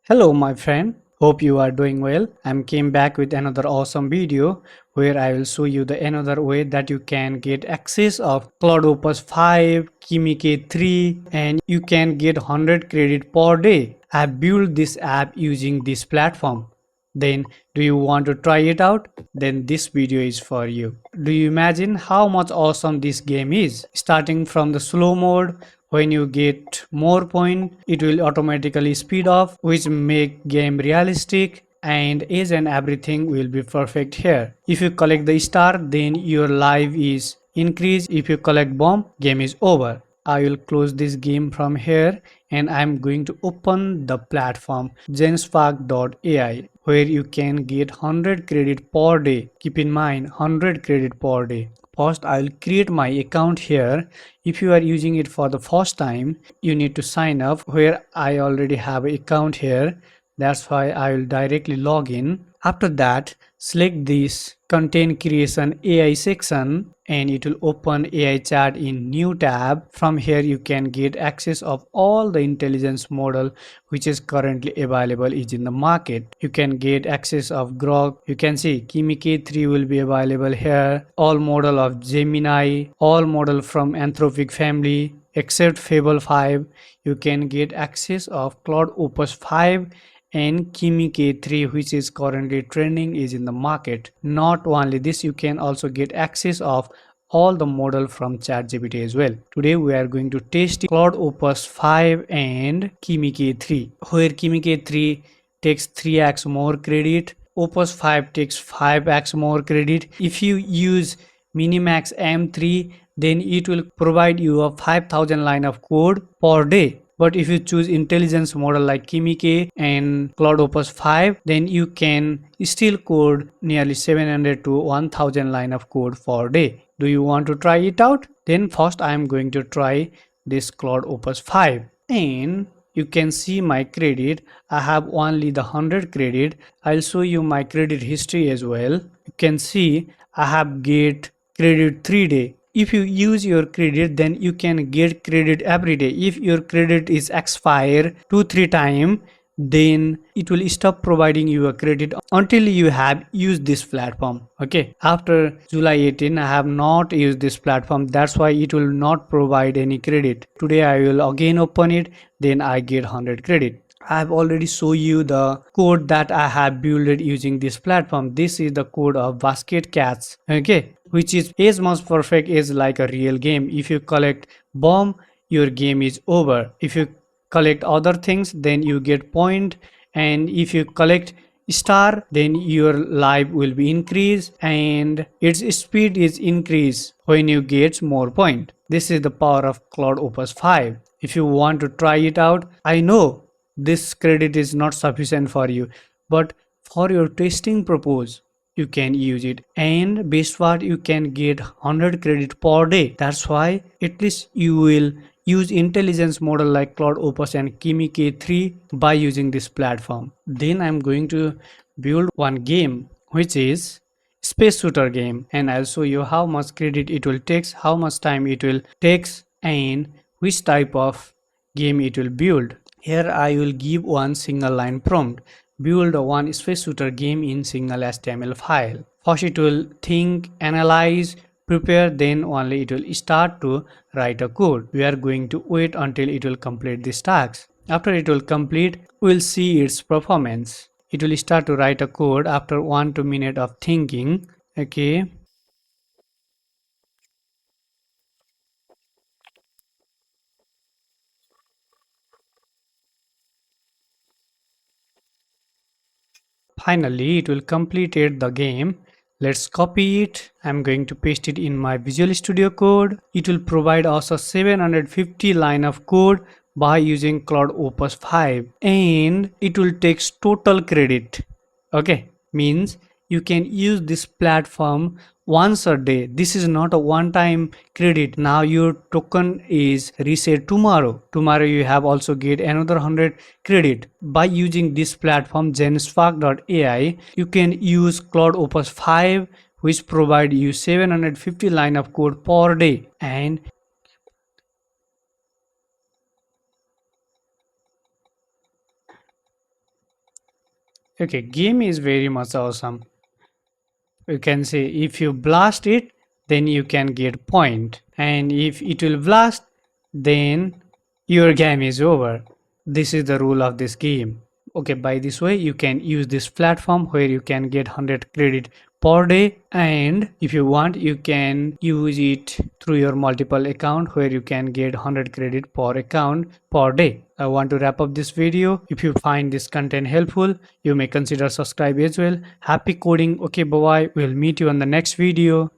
Hello my friend, hope you are doing well. I came back with another awesome video where I will show you the another way that you can get access of Claude Opus 5, Kimi K3 and you can get 100 credit per day. I built this app using this platform. Then do you want to try it out? Then this video is for you. Do you imagine how much awesome this game is? Starting from the slow mode, when you get more point, it will automatically speed up, which make game realistic and age and everything will be perfect here. If you collect the star, then your life is increased. If you collect bomb, game is over. I will close this game from here and I'm going to open the platform genspark.ai where you can get 100 credit per day. Keep in mind 100 credit per day. First, I will create my account here. If you are using it for the first time, you need to sign up where I already have an account here. That's why I will directly log in. After that, select this content creation AI section and it will open AI chat in new tab. From here you can get access of all the intelligence model which is currently available is in the market. You can get access of Grok. You can see Kimi K3 will be available here. All model of Gemini, all model from Anthropic family except Fable 5. You can get access of Claude Opus 5 and Kimi K3 which is currently trending is in the market. Not only this, you can also get access of all the model from ChatGPT as well. Today we are going to test Claude Opus 5 and Kimi K3 where Kimi K3 takes 3x more credit, Opus 5 takes 5x more credit. If you use Minimax M3 then it will provide you a 5000 line of code per day. But if you choose intelligence model like Kimi K and Claude Opus 5, then you can still code nearly 700 to 1000 line of code per day. Do you want to try it out? Then first I am going to try this Claude Opus 5 and you can see my credit. I have only the 100 credit. I'll show you my credit history as well. You can see I have get credit 3 day. If you use your credit then you can get credit every day. If your credit is expire 2-3 times then it will stop providing you a credit until you have used this platform. Okay, after July 18 I have not used this platform, that's why it will not provide any credit. Today I will again open it, then I get 100 credit. I have already shown you the code that I have built using this platform. This is the code of basket cats, okay, which is as much perfect as like a real game. If you collect bomb, your game is over. If you collect other things, then you get point, and if you collect star, then your life will be increased and its speed is increased when you get more point. This is the power of Claude Opus 5. If you want to try it out, I know this credit is not sufficient for you, but for your testing purpose you can use it, and best part you can get 100 credit per day. That's why at least you will use intelligence model like Claude Opus and Kimi K3 by using this platform. Then I'm going to build one game which is space shooter game, and I'll show you how much credit it will take, how much time it will takes, and which type of game it will build. Here I will give one single line prompt. Build one space shooter game in single HTML file. First it will think, analyze, prepare, then only it will start to write a code. We are going to wait until it will complete this task. After it will complete, we will see its performance. It will start to write a code after 1-2 minutes of thinking. Okay. Finally, it will complete the game. Let's copy it. I'm going to paste it in my Visual Studio Code. It will provide us a 750 line of code by using Claude Opus 5, and it will take total credit. Okay, means you can use this platform once a day. This is not a one-time credit. Now your token is reset tomorrow you have also get another 100 credit. By using this platform genspark.ai, you can use Claude Opus 5 which provide you 750 line of code per day, and Okay, game is very much awesome. You can say if you blast it, then you can get point, and if it will blast, then your game is over. This is the rule of this game. Okay, by this way you can use this platform where you can get 100 credit per day, and if you want you can use it through your multiple account where you can get 100 credit per account per day. I want to wrap up this video. If you find this content helpful, you may consider subscribe as well. Happy coding. Okay, bye bye, we'll meet you on the next video.